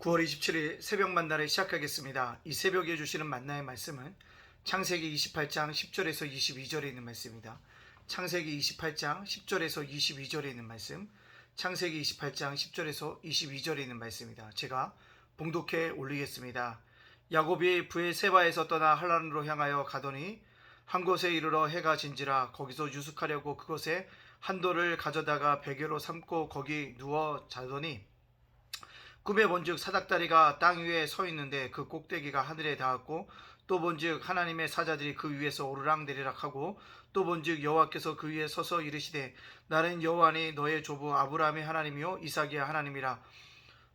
9월 27일 새벽 만나를 시작하겠습니다. 이 새벽에 주시는 만나의 말씀은 창세기 28장 10절에서 22절에 있는 말씀입니다. 창세기 28장 10절에서 22절에 있는 말씀, 창세기 28장 10절에서 22절에 있는 말씀입니다. 제가 봉독해 올리겠습니다. 야곱이 브에세바에서 떠나 할란으로 향하여 가더니 한 곳에 이르러 해가 진지라. 거기서 유숙하려고 그곳에 한 돌을 가져다가 베개로 삼고 거기 누워 자더니 꿈에 본즉 사닥다리가 땅 위에 서 있는데 그 꼭대기가 하늘에 닿았고, 또 본즉 하나님의 사자들이 그 위에서 오르락내리락하고, 또 본즉 여호와께서 그 위에 서서 이르시되 나는 여호와니 너의 조부 아브라함의 하나님이요 이삭의 하나님이라.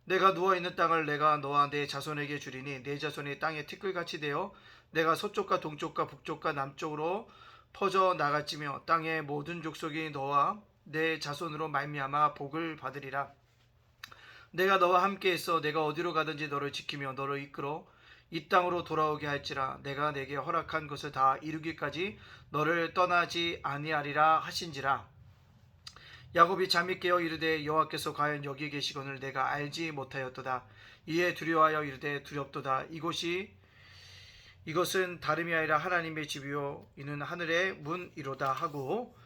내가 누워있는 땅을 내가 너와 내 자손에게 주리니 내 자손이 땅에 티끌같이 되어 내가 서쪽과 동쪽과 북쪽과 남쪽으로 퍼져 나갈지며 땅의 모든 족속이 너와 내 자손으로 말미암아 복을 받으리라. 내가 너와 함께 있어 내가 어디로 가든지 너를 지키며 너를 이끌어 이 땅으로 돌아오게 할지라. 내가 내게 허락한 것을 다 이루기까지 너를 떠나지 아니하리라 하신지라. 야곱이 잠이 깨어 이르되 여호와께서 과연 여기 계시거늘 내가 알지 못하였도다. 이에 두려워하여 이르되 두렵도다. 이것은 다름이 아니라 하나님의 집이요 이는 하늘의 문이로다 하고,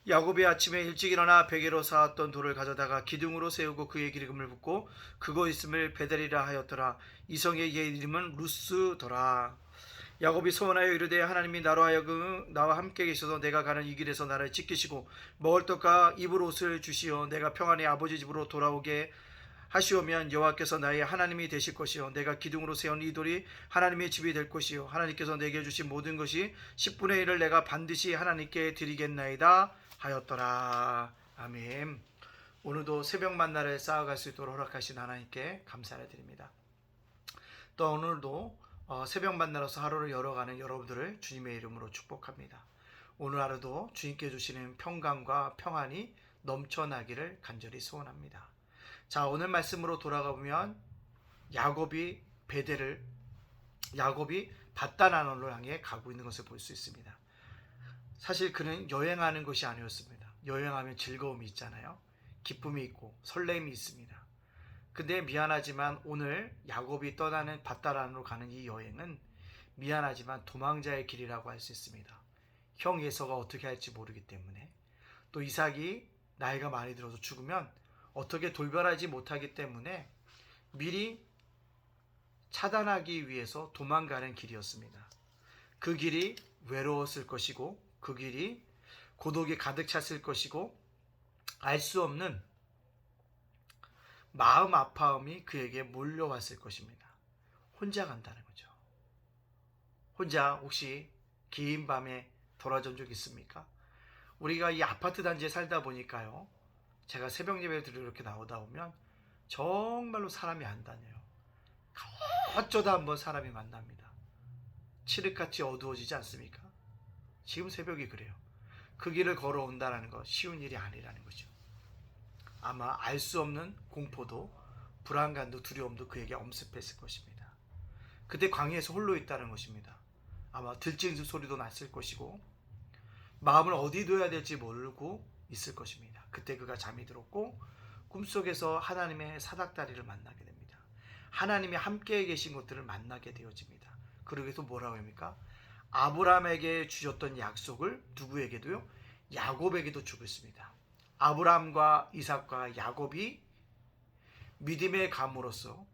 야곱이 아침에 일찍 일어나 베개로 쌓았던 돌을 가져다가 기둥으로 세우고 그의 기름을 붓고 그곳 있음을 베델이라 하였더라. 이 성의 이름은 루스더라. 야곱이 소원하여 이르되 하나님이 나로 하여금 나와 함께 계셔서 내가 가는 이 길에서 나를 지키시고 먹을 떡과 입을 옷을 주시어 내가 평안히 아버지 집으로 돌아오게 하시오면 여호와께서 나의 하나님이 되실 것이요 내가 기둥으로 세운 이 돌이 하나님의 집이 될 것이요 하나님께서 내게 주신 모든 것이 10분의 1을 내가 반드시 하나님께 드리겠나이다 하였더라. 아멘. 오늘도 새벽 만나를 쌓아갈 수 있도록 허락하신 하나님께 감사를 드립니다. 또 오늘도 새벽 만나로서 하루를 열어가는 여러분들을 주님의 이름으로 축복합니다. 오늘 하루도 주님께 주시는 평강과 평안이 넘쳐나기를 간절히 소원합니다. 자, 오늘 말씀으로 돌아가 보면 야곱이 밧다나노를 향해 가고 있는 것을 볼 수 있습니다. 사실 그는 여행하는 것이 아니었습니다. 여행하면 즐거움이 있잖아요. 기쁨이 있고 설렘이 있습니다. 근데 미안하지만 오늘 야곱이 떠나는 밧다나노로 가는 이 여행은 미안하지만 도망자의 길이라고 할 수 있습니다. 형 에서가 어떻게 할지 모르기 때문에, 또 이삭이 나이가 많이 들어서 죽으면 어떻게 돌변하지 못하기 때문에 미리 차단하기 위해서 도망가는 길이었습니다. 그 길이 외로웠을 것이고 그 길이 고독이 가득 찼을 것이고 알 수 없는 마음 아파움이 그에게 몰려왔을 것입니다. 혼자 간다는 거죠. 혼자 혹시 긴 밤에 돌아전 적 있습니까? 우리가 이 아파트 단지에 살다 보니까요, 제가 새벽 예배를 드리러 이렇게 나오다 보면 정말로 사람이 안 다녀요. 어쩌다 한번 사람이 만납니다. 칠흑같이 어두워지지 않습니까? 지금 새벽이 그래요. 그 길을 걸어온다는 것 쉬운 일이 아니라는 거죠. 아마 알 수 없는 공포도 불안감도 두려움도 그에게 엄습했을 것입니다. 그때 광야에서 홀로 있다는 것입니다. 아마 들짐승 소리도 났을 것이고 마음을 어디 둬야 될지 모르고 있을 것입니다. 그때 그가 잠이 들었고 꿈속에서 하나님의 사닥다리를 만나게 됩니다. 하나님이 함께 계신 것들을 만나게 되어집니다. 그러기서 뭐라고 합니까? 아브라함에게 주셨던 약속을 누구에게도요? 야곱에게도 주고 있습니다. 아브라함과 이삭과 야곱이 믿음의 감으로서,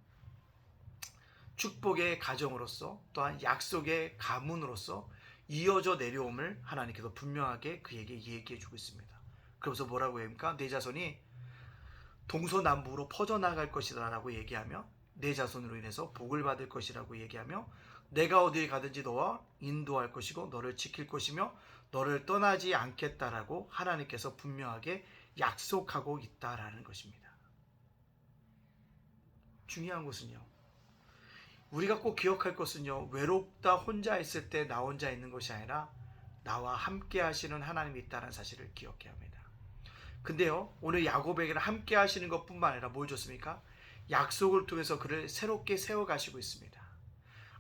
축복의 가정으로서, 또한 약속의 가문으로서 이어져 내려옴을 하나님께서 분명하게 그에게 얘기해 주고 있습니다. 그러면서 뭐라고 합니까? 내 자손이 동서남북으로 퍼져나갈 것이다 라고 얘기하며, 내 자손으로 인해서 복을 받을 것이라고 얘기하며, 내가 어디에 가든지 너와 인도할 것이고 너를 지킬 것이며 너를 떠나지 않겠다라고 하나님께서 분명하게 약속하고 있다라는 것입니다. 중요한 것은요, 우리가 꼭 기억할 것은요, 외롭다 혼자 있을 때 나 혼자 있는 것이 아니라 나와 함께 하시는 하나님이 있다는 사실을 기억해야 합니다. 근데요, 오늘 야곱에게는 함께 하시는 것뿐만 아니라 뭘 줬습니까? 약속을 통해서 그를 새롭게 세워가시고 있습니다.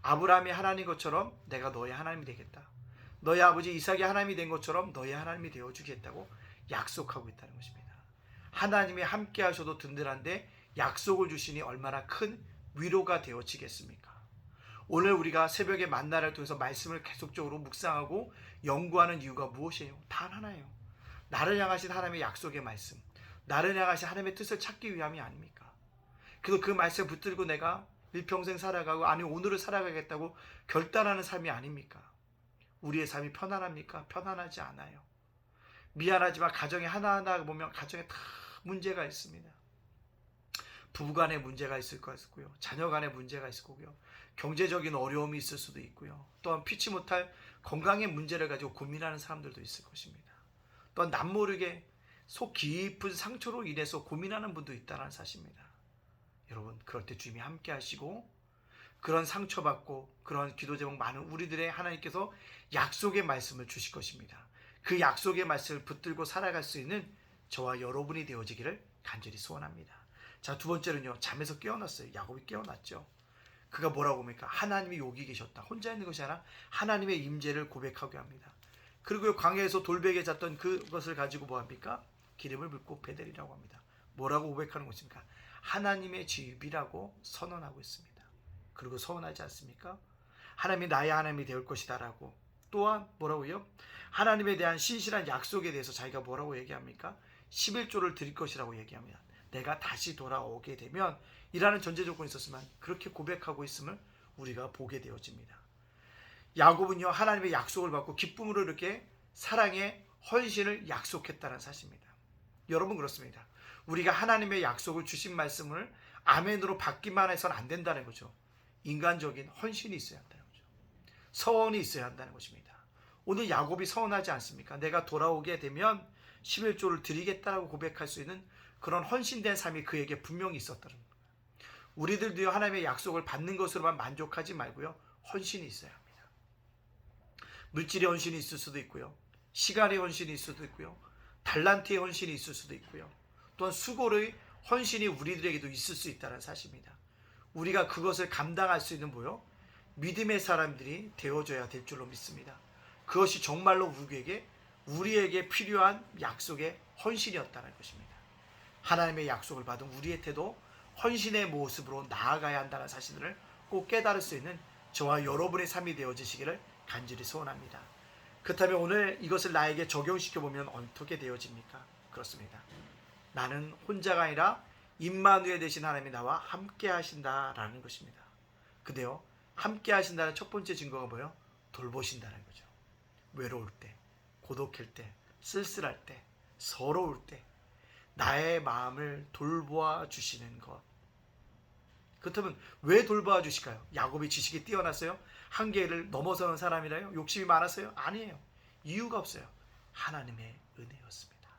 아브라함이 하나님 것처럼 내가 너의 하나님이 되겠다. 너의 아버지 이삭이 하나님이 된 것처럼 너의 하나님이 되어주겠다고 약속하고 있다는 것입니다. 하나님이 함께 하셔도 든든한데 약속을 주시니 얼마나 큰 위로가 되어지겠습니까? 오늘 우리가 새벽에 만나를 통해서 말씀을 계속적으로 묵상하고 연구하는 이유가 무엇이에요? 단 하나예요. 나를 향하신 하나님의 약속의 말씀, 나를 향하신 하나님의 뜻을 찾기 위함이 아닙니까? 그래서 그 말씀을 붙들고 내가 일평생 살아가고 아니 오늘을 살아가겠다고 결단하는 삶이 아닙니까? 우리의 삶이 편안합니까? 편안하지 않아요. 미안하지만 가정에 하나하나 보면 가정에 다 문제가 있습니다. 부부간에 문제가 있을 것이고요. 자녀간에 문제가 있을 거고요. 경제적인 어려움이 있을 수도 있고요. 또한 피치 못할 건강의 문제를 가지고 고민하는 사람들도 있을 것입니다. 또한 남모르게 속 깊은 상처로 인해서 고민하는 분도 있다는 사실입니다. 여러분, 그럴 때 주님이 함께 하시고 그런 상처받고 그런 기도 제목 많은 우리들의 하나님께서 약속의 말씀을 주실 것입니다. 그 약속의 말씀을 붙들고 살아갈 수 있는 저와 여러분이 되어지기를 간절히 소원합니다. 자, 두 번째는요. 잠에서 깨어났어요. 야곱이 깨어났죠. 그가 뭐라고 합니까? 하나님이 여기 계셨다. 혼자 있는 것이 아니라 하나님의 임재를 고백하게 합니다. 그리고 광야에서 돌베개 잤던 그것을 가지고 뭐합니까? 기름을 붓고 베델이라고 합니다. 뭐라고 고백하는 것입니까? 하나님의 집이라고 선언하고 있습니다. 그리고 서운하지 않습니까? 하나님이 나의 하나님이 되올 것이다 라고. 또한 뭐라고요? 하나님에 대한 신실한 약속에 대해서 자기가 뭐라고 얘기합니까? 11조를 드릴 것이라고 얘기합니다. 내가 다시 돌아오게 되면 이라는 전제 조건이 있었지만 그렇게 고백하고 있음을 우리가 보게 되어집니다. 야곱은요, 하나님의 약속을 받고 기쁨으로 이렇게 사랑의 헌신을 약속했다는 사실입니다. 여러분, 그렇습니다. 우리가 하나님의 약속을 주신 말씀을 아멘으로 받기만 해서는 안 된다는 거죠. 인간적인 헌신이 있어야 한다는 거죠. 서원이 있어야 한다는 것입니다. 오늘 야곱이 서운하지 않습니까? 내가 돌아오게 되면 11조를 드리겠다라고 고백할 수 있는 그런 헌신된 삶이 그에게 분명히 있었다는 겁니다. 우리들도요, 하나님의 약속을 받는 것으로만 만족하지 말고요, 헌신이 있어야 합니다. 물질의 헌신이 있을 수도 있고요, 시간의 헌신이 있을 수도 있고요, 달란트의 헌신이 있을 수도 있고요, 또한 수고의 헌신이 우리들에게도 있을 수 있다는 사실입니다. 우리가 그것을 감당할 수 있는 뭐요? 믿음의 사람들이 되어줘야 될 줄로 믿습니다. 그것이 정말로 우리에게 필요한 약속의 헌신이었다는 것입니다. 하나님의 약속을 받은 우리의 태도, 헌신의 모습으로 나아가야 한다는 사실을 꼭 깨달을 수 있는 저와 여러분의 삶이 되어지시기를 간절히 소원합니다. 그렇다면 오늘 이것을 나에게 적용시켜보면 어떻게 되어집니까? 그렇습니다. 나는 혼자가 아니라 임마누엘 되신 하나님이 나와 함께 하신다라는 것입니다. 근데요, 함께 하신다는 첫 번째 증거가 뭐예요? 돌보신다는 거죠. 외로울 때, 고독할 때, 쓸쓸할 때, 서러울 때 나의 마음을 돌보아 주시는 것. 그렇다면 왜 돌보아 주실까요? 야곱이 지식이 뛰어났어요? 한계를 넘어서는 사람이라요? 욕심이 많았어요? 아니에요. 이유가 없어요. 하나님의 은혜였습니다.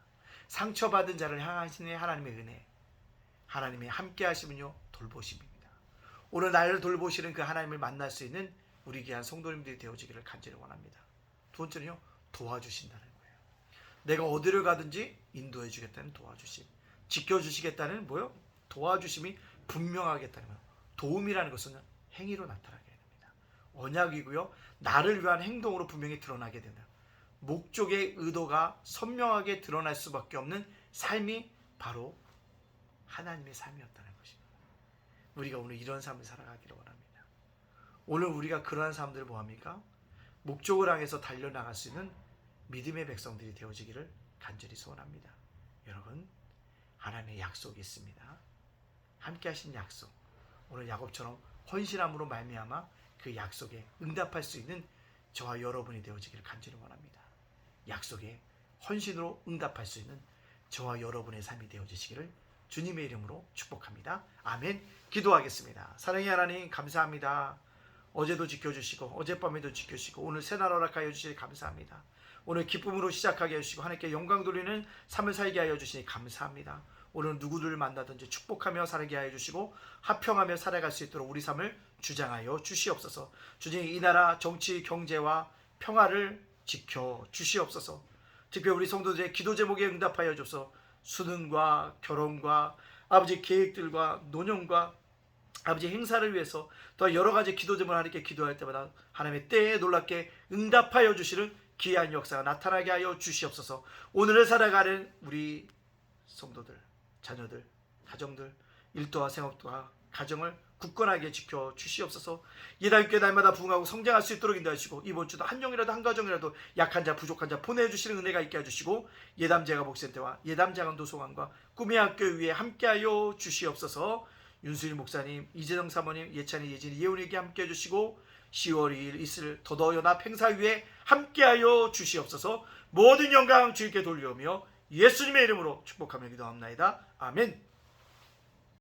상처받은 자를 향하시는 하나님의 은혜, 하나님의 함께 하시면요, 돌보심입니다. 오늘 나를 돌보시는 그 하나님을 만날 수 있는 우리 귀한 성도님들이 되어지기를 간절히 원합니다. 두 번째는요, 도와주신다는 거예요. 내가 어디를 가든지 인도해 주겠다는 도와주심, 지켜주시겠다는 뭐요? 도와주심이 분명하겠다는 거예요. 도움이라는 것은 행위로 나타나게 됩니다. 언약이고요, 나를 위한 행동으로 분명히 드러나게 된다. 목적의 의도가 선명하게 드러날 수밖에 없는 삶이 바로 하나님의 삶이었다는 것입니다. 우리가 오늘 이런 삶을 살아가기를 원합니다. 오늘 우리가 그러한 사람들을 뭐합니까? 목적을 향해서 달려나갈 수 있는 믿음의 백성들이 되어지기를 간절히 소원합니다. 여러분, 하나님의 약속이 있습니다. 함께 하신 약속, 오늘 야곱처럼 헌신함으로 말미암아 그 약속에 응답할 수 있는 저와 여러분이 되어지기를 간절히 원합니다. 약속에 헌신으로 응답할 수 있는 저와 여러분의 삶이 되어지시기를 주님의 이름으로 축복합니다. 아멘. 기도하겠습니다. 사랑의 하나님, 감사합니다. 어제도 지켜주시고 어젯밤에도 지켜주시고 오늘 새날 허락하여 주시니 감사합니다. 오늘 기쁨으로 시작하게 해주시고 하나님께 영광 돌리는 삶을 살게 하여 주시니 감사합니다. 오늘 누구들을 만나든지 축복하며 살게 하여 주시고 화평하며 살아갈 수 있도록 우리 삶을 주장하여 주시옵소서. 주님, 이 나라 정치 경제와 평화를 지켜 주시옵소서. 특히 우리 성도들의 기도 제목에 응답하여 주소서. 수능과 결혼과 아버지 계획들과 노년과 아버지 행사를 위해서 또 여러 가지 기도 제목을 하나님께 기도할 때마다 하나님의 때에 놀랍게 응답하여 주시는 귀한 역사가 나타나게 하여 주시옵소서. 오늘을 살아가는 우리 성도들, 자녀들, 가정들, 일도와 생업과 가정을 굳건하게 지켜 주시옵소서. 예담교회 날마다 부흥하고 성장할 수 있도록 인도하시고 이번 주도 한 영이라도 한 가정이라도 약한 자 부족한 자 보내주시는 은혜가 있게 해주시고 예담제가 복센터와 예담장은 도서관과 꿈의 학교 위에 함께하여 주시옵소서. 윤수일 목사님, 이재정 사모님, 예찬이, 예진이, 예원에게 함께 해주시고 10월 2일 이슬 더더 연합 행사 위에 함께하여 주시옵소서. 모든 영광 주님께 돌려오며 예수님의 이름으로 축복하며 기도합나이다. 아멘.